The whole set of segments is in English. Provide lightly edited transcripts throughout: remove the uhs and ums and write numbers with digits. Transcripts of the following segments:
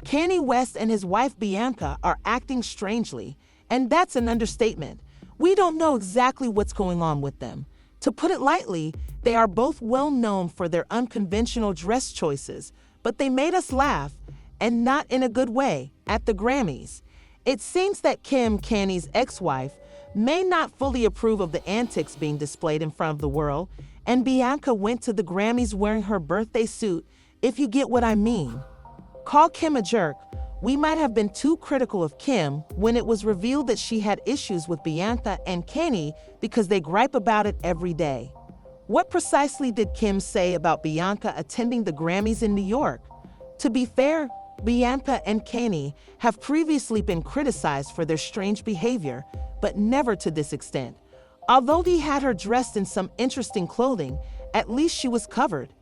Kanye West and his wife Bianca are acting strangely, and that's an understatement. We don't know exactly what's going on with them. To put it lightly, they are both well known for their unconventional dress choices, but they made us laugh, and not in a good way, at the Grammys. It seems that Kim, Kanye's ex-wife, may not fully approve of the antics being displayed in front of the world, and Bianca went to the Grammys wearing her birthday suit, if you get what I mean. Call Kim a jerk. We might have been too critical of Kim when it was revealed that she had issues with Bianca and Kanye because they gripe about it every day. What precisely did Kim say about Bianca attending the Grammys in New York? To be fair, Bianca and Kanye have previously been criticized for their strange behavior, but never to this extent. Although he had her dressed in some interesting clothing, at least she was covered.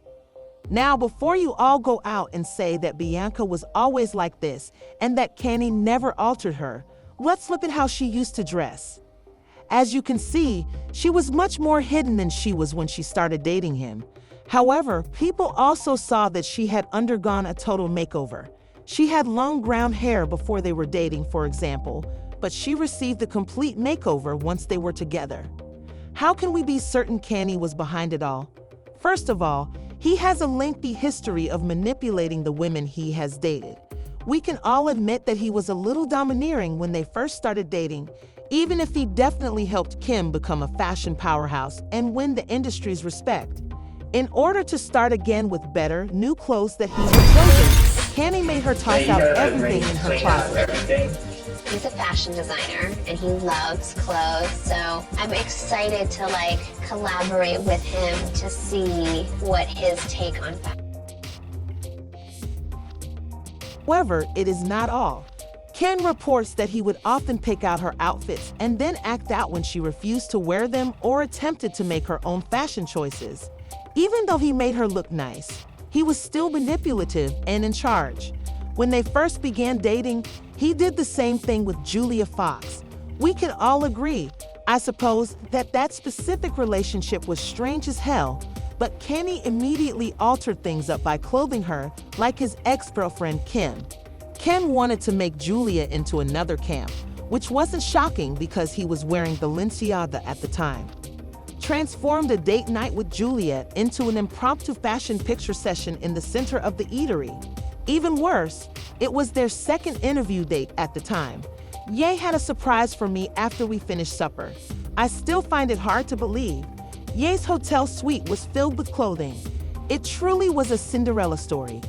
Now, before you all go out and say that Bianca was always like this and that Kanye never altered her, let's look at how she used to dress. As you can see, she was much more hidden than she was when she started dating him. However, people also saw that she had undergone a total makeover. She had long brown hair before they were dating, for example, but she received a complete makeover once they were together. How can we be certain Kanye was behind it all? First of all, he has a lengthy history of manipulating the women he has dated. We can all admit that he was a little domineering when they first started dating, even if he definitely helped Kim become a fashion powerhouse and win the industry's respect. In order to start again with better, new clothes that he had chosen, Kanye made her toss out everything in her closet. He's a fashion designer and he loves clothes, so I'm excited to collaborate with him to see what his take on fashion. However, it is not all. Ken reports that he would often pick out her outfits and then act out when she refused to wear them or attempted to make her own fashion choices. Even though he made her look nice, he was still manipulative and in charge. When they first began dating, he did the same thing with Julia Fox. We can all agree, I suppose, that that specific relationship was strange as hell, but Kanye immediately altered things up by clothing her like his ex-girlfriend Kim. Ken wanted to make Julia into another camp, which wasn't shocking because he was wearing Balenciaga at the time. Transformed a date night with Julia into an impromptu fashion picture session in the center of the eatery. Even worse, it was their second interview date at the time. Ye had a surprise for me after we finished supper. I still find it hard to believe. Ye's hotel suite was filled with clothing. It truly was a Cinderella story.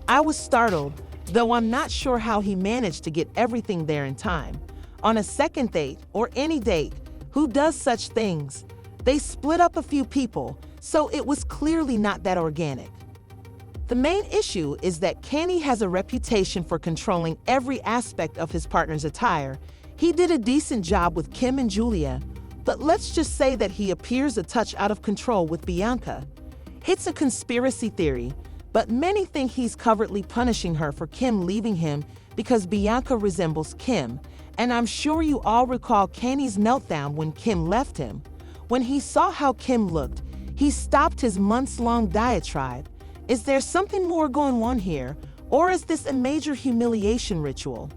I was startled, though I'm not sure how he managed to get everything there in time. On a second date, or any date, who does such things? They split up a few people, so it was clearly not that organic. The main issue is that Kanye has a reputation for controlling every aspect of his partner's attire. He did a decent job with Kim and Julia, but let's just say that he appears a touch out of control with Bianca. It's a conspiracy theory, but many think he's covertly punishing her for Kim leaving him because Bianca resembles Kim, and I'm sure you all recall Kanye's meltdown when Kim left him. When he saw how Kim looked, he stopped his months-long diatribe. Is there something more going on here, or is this a major humiliation ritual?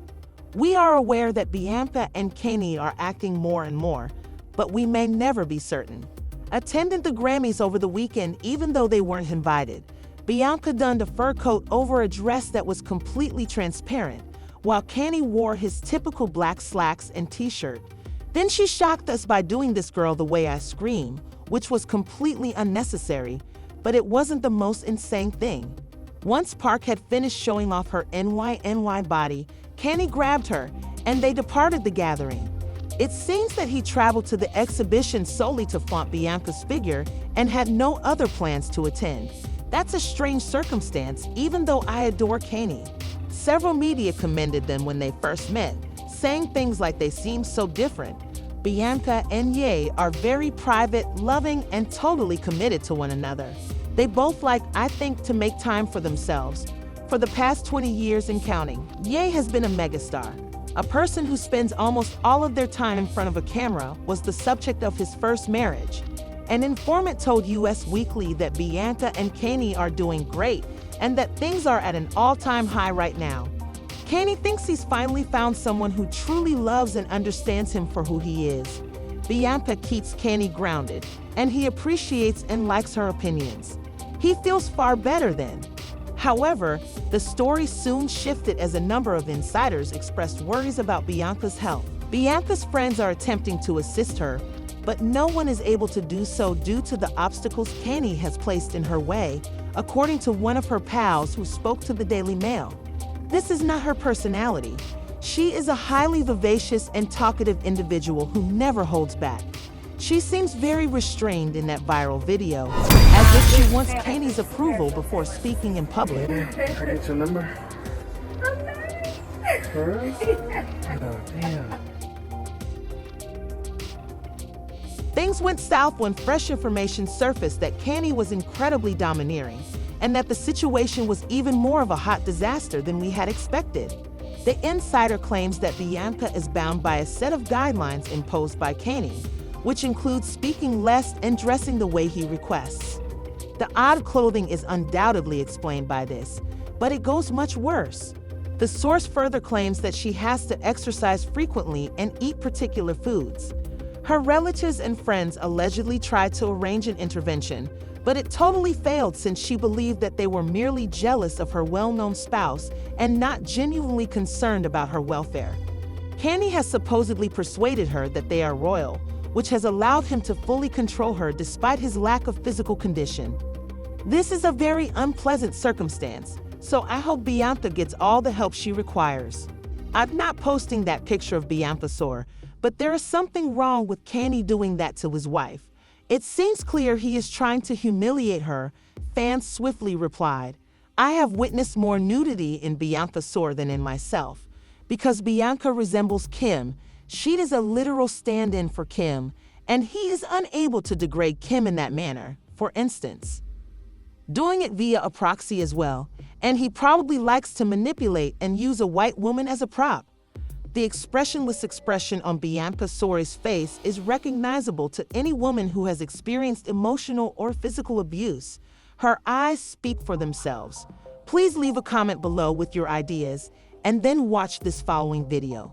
We are aware that Bianca and Kanye are acting more and more, but we may never be certain. Attending the Grammys over the weekend even though they weren't invited, Bianca donned a fur coat over a dress that was completely transparent, while Kanye wore his typical black slacks and t-shirt. Then she shocked us by doing "This Girl the Way I Scream," which was completely unnecessary, but it wasn't the most insane thing. Once Park had finished showing off her NY body, Kanye grabbed her, and they departed the gathering. It seems that he traveled to the exhibition solely to flaunt Bianca's figure and had no other plans to attend. That's a strange circumstance, even though I adore Kanye. Several media commended them when they first met, saying things like they seem so different. Bianca and Ye are very private, loving, and totally committed to one another. They both like, I think, to make time for themselves. For the past 20 years and counting, Ye has been a megastar. A person who spends almost all of their time in front of a camera was the subject of his first marriage. An informant told US Weekly that Bianca and Kanye are doing great and that things are at an all-time high right now. Kanye thinks he's finally found someone who truly loves and understands him for who he is. Bianca keeps Kanye grounded, and he appreciates and likes her opinions. He feels far better then. However, the story soon shifted as a number of insiders expressed worries about Bianca's health. Bianca's friends are attempting to assist her, but no one is able to do so due to the obstacles Kanye has placed in her way, according to one of her pals who spoke to the Daily Mail. This is not her personality. She is a highly vivacious and talkative individual who never holds back. She seems very restrained in that viral video, as if she wants Kanye's approval before speaking in public. I get your number. For real? Oh, damn. Things went south when fresh information surfaced that Kanye was incredibly domineering, and that the situation was even more of a hot disaster than we had expected. The insider claims that Bianca is bound by a set of guidelines imposed by Kanye, which includes speaking less and dressing the way he requests. The odd clothing is undoubtedly explained by this, but it goes much worse. The source further claims that she has to exercise frequently and eat particular foods. Her relatives and friends allegedly tried to arrange an intervention, but it totally failed since she believed that they were merely jealous of her well-known spouse and not genuinely concerned about her welfare. Kanye has supposedly persuaded her that they are royal, which has allowed him to fully control her despite his lack of physical condition. This is a very unpleasant circumstance, so I hope Bianca gets all the help she requires. I'm not posting that picture of Bianca sore, but there is something wrong with Kanye doing that to his wife. It seems clear he is trying to humiliate her, fans swiftly replied. I have witnessed more nudity in Bianca Sore than in myself. Because Bianca resembles Kim, she is a literal stand-in for Kim, and he is unable to degrade Kim in that manner, for instance. Doing it via a proxy as well, and he probably likes to manipulate and use a white woman as a prop. The expressionless expression on Bianca Sore's face is recognizable to any woman who has experienced emotional or physical abuse. Her eyes speak for themselves. Please leave a comment below with your ideas, and then watch this following video.